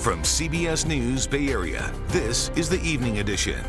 From CBS News Bay Area, this is the Evening Edition.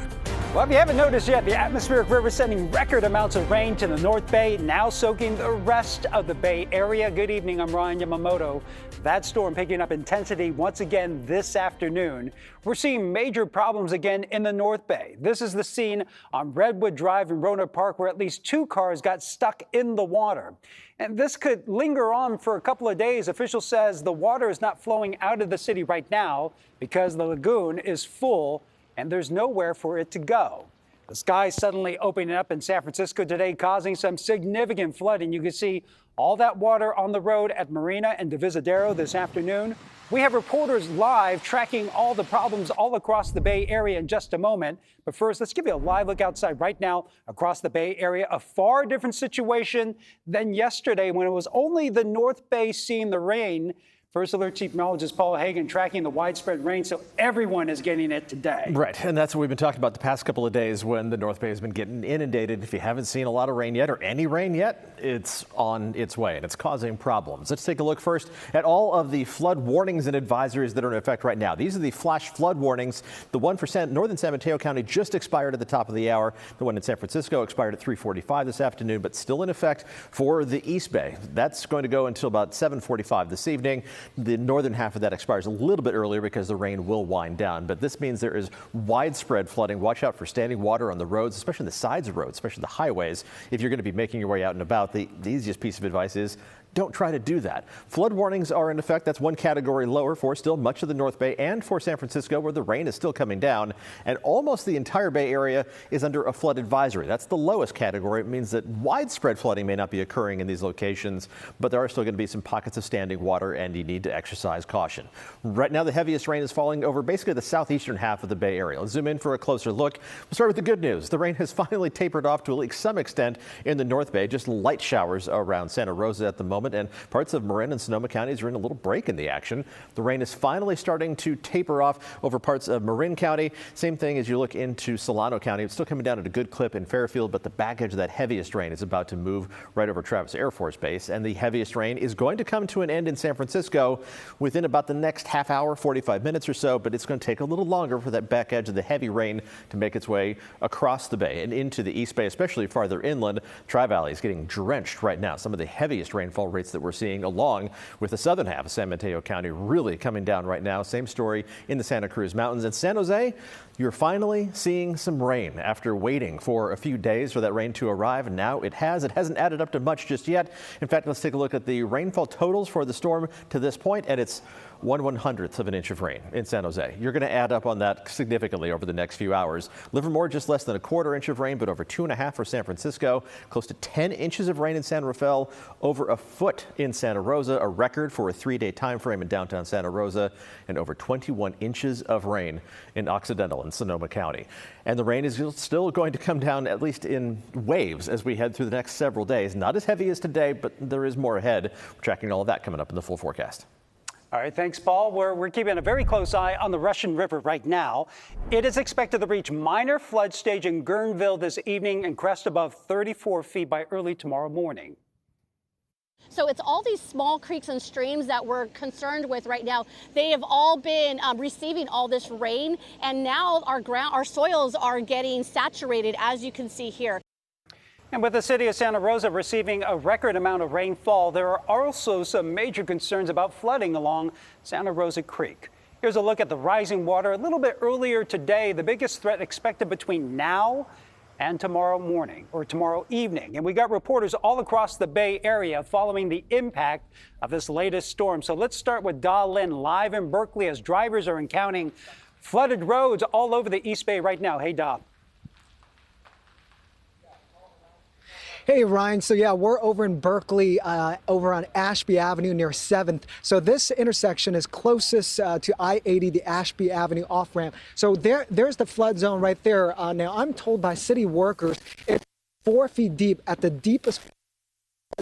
Well, if you haven't noticed yet, the atmospheric river sending record amounts of rain to the North Bay, now soaking the rest of the Bay Area. Good evening, I'm Ryan Yamamoto. That storm picking up intensity once again this afternoon. We're seeing major problems again in the North Bay. This is the scene on Redwood Drive in Rohnert Park where at least 2 cars got stuck in the water. And this could linger on for a couple of days. Officials says the water is not flowing out of the city right now because the lagoon is full and there's nowhere for it to go. The sky suddenly opening up in San Francisco today, causing some significant flooding. You can see all that water on the road at Marina and Divisadero this afternoon. We have reporters live tracking all the problems all across the Bay Area in just a moment. But first, let's give you a live look outside right now across the Bay Area. A far different situation than yesterday when it was only the North Bay seeing the rain. First Alert Chief Meteorologist Paul Hagan tracking the widespread rain, so everyone is getting it today. Right, and that's what we've been talking about the past couple of days when the North Bay has been getting inundated. If you haven't seen a lot of rain yet or any rain yet, it's on its way and it's causing problems. Let's take a look first at all of the flood warnings and advisories that are in effect right now. These are the flash flood warnings. The one for northern San Mateo County just expired at the top of the hour. The one in San Francisco expired at 3:45 this afternoon, but still in effect for the East Bay. That's going to go until about 7:45 this evening. The northern half of that expires a little bit earlier because the rain will wind down. But this means there is widespread flooding. Watch out for standing water on the roads, especially the sides of roads, especially the highways. If you're going to be making your way out and about, the easiest piece of advice is don't try to do that. Flood warnings are in effect. That's one category lower for still much of the North Bay and for San Francisco, where the rain is still coming down. And almost the entire Bay Area is under a flood advisory. That's the lowest category. It means that widespread flooding may not be occurring in these locations, but there are still going to be some pockets of standing water, and you need to exercise caution. Right now, the heaviest rain is falling over basically the southeastern half of the Bay Area. Let's zoom in for a closer look. We'll start with the good news. The rain has finally tapered off to at least some extent in the North Bay. Just light showers around Santa Rosa at the moment, and parts of Marin and Sonoma counties are in a little break in the action. The rain is finally starting to taper off over parts of Marin County. Same thing as you look into Solano County. It's still coming down at a good clip in Fairfield, but the back edge of that heaviest rain is about to move right over Travis Air Force Base. And the heaviest rain is going to come to an end in San Francisco within about the next half hour, 45 minutes or so, but it's going to take a little longer for that back edge of the heavy rain to make its way across the bay and into the East Bay, especially farther inland. Tri-Valley is getting drenched right now. Some of the heaviest rainfall rates that we're seeing, along with the southern half of San Mateo County, really coming down right now. Same story in the Santa Cruz Mountains. And San Jose, you're finally seeing some rain after waiting for a few days for that rain to arrive. And now it has. It hasn't added up to much just yet. In fact, let's take a look at the rainfall totals for the storm to this point, and it's 1/100th of an inch of rain in San Jose. You're going to add up on that significantly over the next few hours. Livermore, just less than a 1/4 inch of rain, but over 2.5 for San Francisco. Close to 10 inches of rain in San Rafael, over a foot in Santa Rosa, a record for a 3-day time frame in downtown Santa Rosa, and over 21 inches of rain in Occidental and Sonoma County. And the rain is still going to come down, at least in waves, as we head through the next several days. Not as heavy as today, but there is more ahead. We're tracking all of that coming up in the full forecast. All right, thanks, Paul. We're keeping a very close eye on the Russian River right now. It is expected to reach minor flood stage in Guerneville this evening and crest above 34 feet by early tomorrow morning. So it's all these small creeks and streams that we're concerned with right now. They have all been receiving all this rain, and now our soils are getting saturated, as you can see here. And with the city of Santa Rosa receiving a record amount of rainfall, there are also some major concerns about flooding along Santa Rosa Creek. Here's a look at the rising water a little bit earlier today. The biggest threat expected between now and tomorrow morning or tomorrow evening. And we got reporters all across the Bay Area following the impact of this latest storm. So let's start with Lin live in Berkeley as drivers are encountering flooded roads all over the East Bay right now. Hey, Da. Hey, Ryan. So, yeah, we're over in Berkeley, over on Ashby Avenue near 7th. So this intersection is closest to I-80, the Ashby Avenue off-ramp. So there's the flood zone right there. Now, I'm told by city workers it's 4 feet deep at the deepest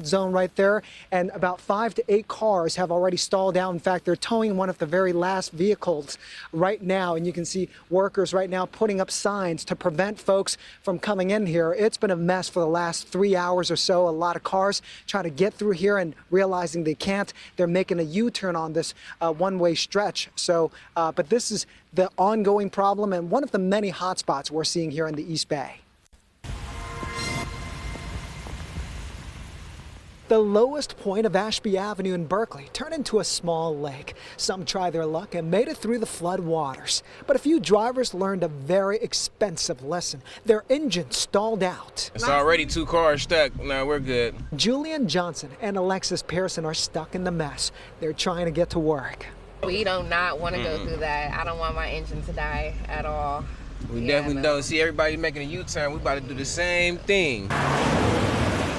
zone right there, and about 5 to 8 cars have already stalled out. In fact, they're towing one of the very last vehicles right now, and you can see workers right now putting up signs to prevent folks from coming in here. It's been a mess for the last 3 hours or so. A lot of cars trying to get through here and realizing they can't. They're making a U-turn on this one-way stretch. So, but this is the ongoing problem and one of the many hotspots we're seeing here in the East Bay. The lowest point of Ashby Avenue in Berkeley turned into a small lake. Some tried their luck and made it through the flood waters. But a few drivers learned a very expensive lesson. Their engine stalled out. It's already 2 cars stuck. No, we're good. Julian Johnson and Alexis Pearson are stuck in the mess. They're trying to get to work. We do not want to go through that. I don't want my engine to die at all. We definitely don't. See everybody making a U-turn. We about to do the same thing.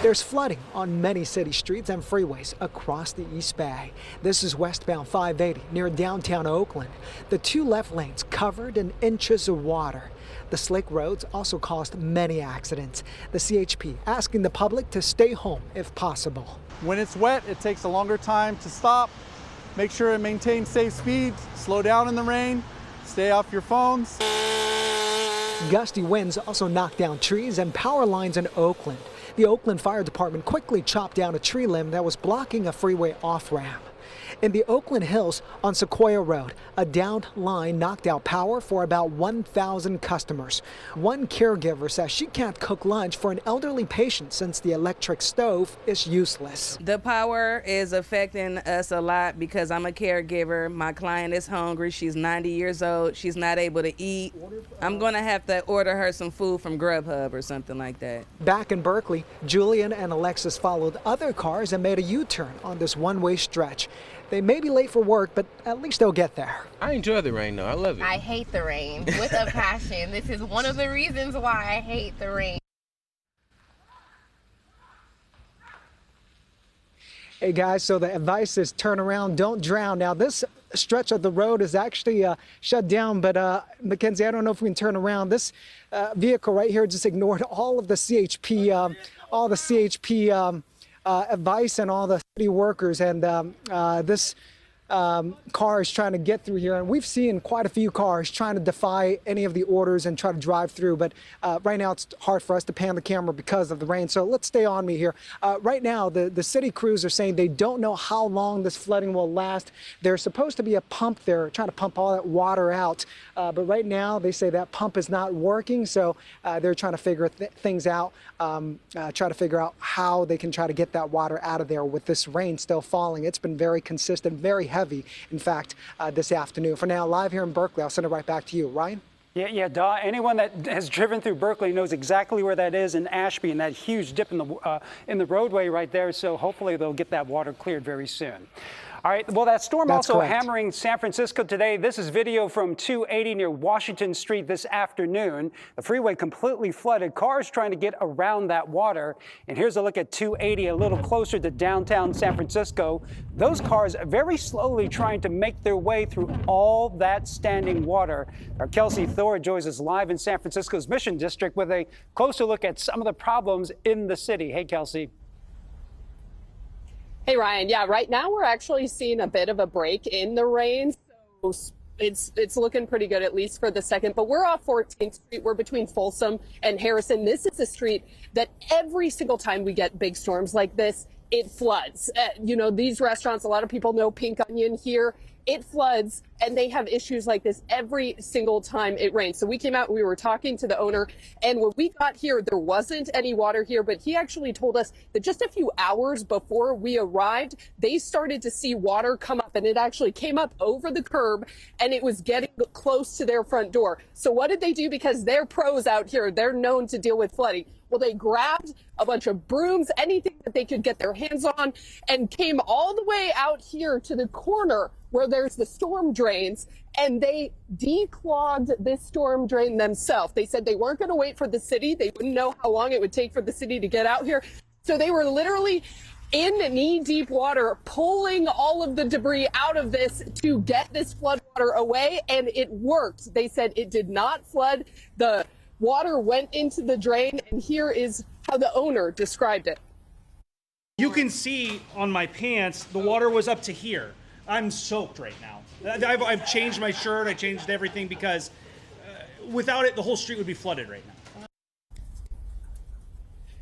There's flooding on many city streets and freeways across the East Bay. This is westbound 580 near downtown Oakland. The 2 left lanes covered in inches of water. The slick roads also caused many accidents. The CHP asking the public to stay home if possible. When it's wet, it takes a longer time to stop. Make sure to maintain safe speeds, slow down in the rain, stay off your phones. Gusty winds also knocked down trees and power lines in Oakland. The Oakland Fire Department quickly chopped down a tree limb that was blocking a freeway off-ramp. In the Oakland Hills on Sequoia Road, a downed line knocked out power for about 1,000 customers. One caregiver says she can't cook lunch for an elderly patient since the electric stove is useless. The power is affecting us a lot because I'm a caregiver. My client is hungry. She's 90 years old. She's not able to eat. I'm going to have to order her some food from Grubhub or something like that. Back in Berkeley, Julian and Alexis followed other cars and made a U-turn on this one-way stretch. They may be late for work, but at least they'll get there. I enjoy the rain, though. I love it. I hate the rain with a passion. This is one of the reasons why I hate the rain. Hey guys, so the advice is turn around, don't drown. Now this stretch of the road is actually shut down, but Mackenzie, I don't know if we can turn around. This vehicle right here just ignored all of the CHP, advice and all the city workers, and this car is trying to get through here, and we've seen quite a few cars trying to defy any of the orders and try to drive through, but right now it's hard for us to pan the camera because of the rain, so let's stay on me here. Right now the city crews are saying they don't know how long this flooding will last. There's supposed to be a pump there trying to pump all that water out, but right now they say that pump is not working, so they're trying to figure things out, try to figure out how they can try to get that water out of there with this rain still falling. It's been very consistent, very heavy, in fact, this afternoon. For now, live here in Berkeley, I'll send it right back to you. Ryan? Yeah, Daw, anyone that has driven through Berkeley knows exactly where that is in Ashby and that huge dip in the roadway right there. So hopefully they'll get that water cleared very soon. All right, well, that storm That's also correct. hammering San Francisco today. This is video from 280 near Washington Street this afternoon. The freeway completely flooded, cars trying to get around that water. And here's a look at 280 a little closer to downtown San Francisco. Those cars very slowly trying to make their way through all that standing water. Our Kelsi Thorud joins us live in San Francisco's Mission District with a closer look at some of the problems in the city. Hey, Kelsi. Hey, Ryan. Yeah, right now we're actually seeing a bit of a break in the rain. So it's looking pretty good, at least for the second. But we're off 14th Street. We're between Folsom and Harrison. This is a street that every single time we get big storms like this, it floods. You know, these restaurants, a lot of people know Pink Onion here. It floods, and they have issues like this every single time it rains. So we came out, we were talking to the owner, and when we got here, there wasn't any water here, but he actually told us that just a few hours before we arrived, they started to see water come up, and it actually came up over the curb, and it was getting close to their front door. So what did they do? Because they're pros out here. They're known to deal with flooding. Well, they grabbed a bunch of brooms, anything that they could get their hands on, and came all the way out here to the corner where there's the storm drains, and they declogged this storm drain themselves. They said they weren't going to wait for the city. They wouldn't know how long it would take for the city to get out here. So they were literally in knee-deep water, pulling all of the debris out of this to get this flood water away, and it worked. They said it did not flood. The water went into the drain, and here is how the owner described it. You can see on my pants, the water was up to here. I'm soaked right now. I've changed my shirt, I changed everything because without it, the whole street would be flooded right now.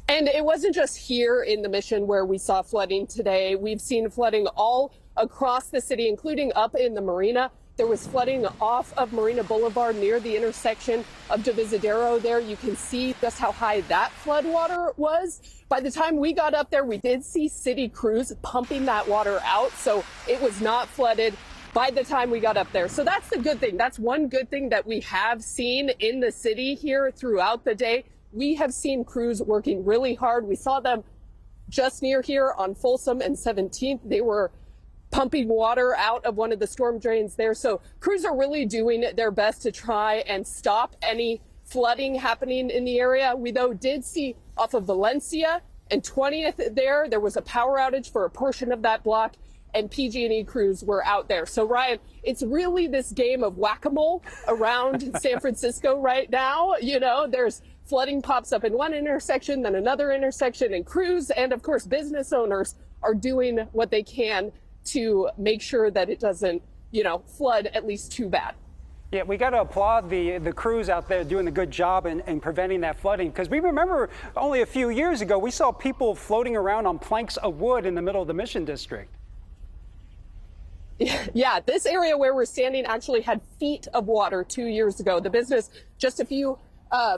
And it wasn't just here in the Mission where we saw flooding today. We've seen flooding all across the city, including up in the marina. There was flooding off of Marina Boulevard near the intersection of Divisadero there. You can see just how high that flood water was. By the time we got up there, we did see city crews pumping that water out, so it was not flooded by the time we got up there. So that's the good thing. That's one good thing that we have seen in the city here throughout the day. We have seen crews working really hard. We saw them just near here on Folsom and 17th. They were pumping water out of one of the storm drains there. So crews are really doing their best to try and stop any flooding happening in the area. We, though, did see off of Valencia and 20th there was a power outage for a portion of that block, and PG&E crews were out there. So, Ryan, it's really this game of whack-a-mole around San Francisco right now. You know, there's flooding pops up in one intersection, then another intersection, and crews and, of course, business owners are doing what they can to make sure that it doesn't, you know, flood at least too bad. Yeah, we got to applaud the crews out there doing a good job in preventing that flooding, because we remember only a few years ago we saw people floating around on planks of wood in the middle of the Mission District. Yeah, this area where we're standing actually had feet of water 2 years ago. The business just a few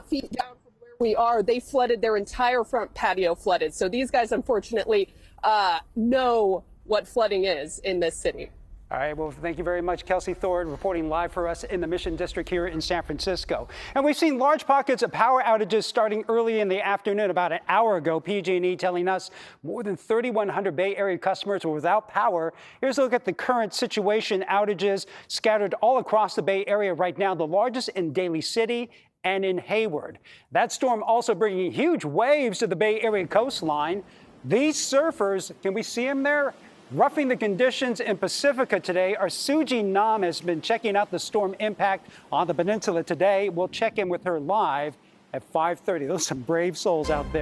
feet down from where we are, they flooded, their entire front patio flooded. So these guys, unfortunately, know what flooding is in this city. All right, well, thank you very much, Kelsi Thorud, reporting live for us in the Mission District here in San Francisco. And we've seen large pockets of power outages starting early in the afternoon. About an hour ago, PG&E telling us more than 3,100 Bay Area customers were without power. Here's a look at the current situation. Outages scattered all across the Bay Area right now, the largest in Daly City and in Hayward. That storm also bringing huge waves to the Bay Area coastline. These surfers, can we see them there? Roughing the conditions in Pacifica today. Our Suji Nam has been checking out the storm impact on the peninsula today. We'll check in with her live at 5:30. Those are some brave souls out there.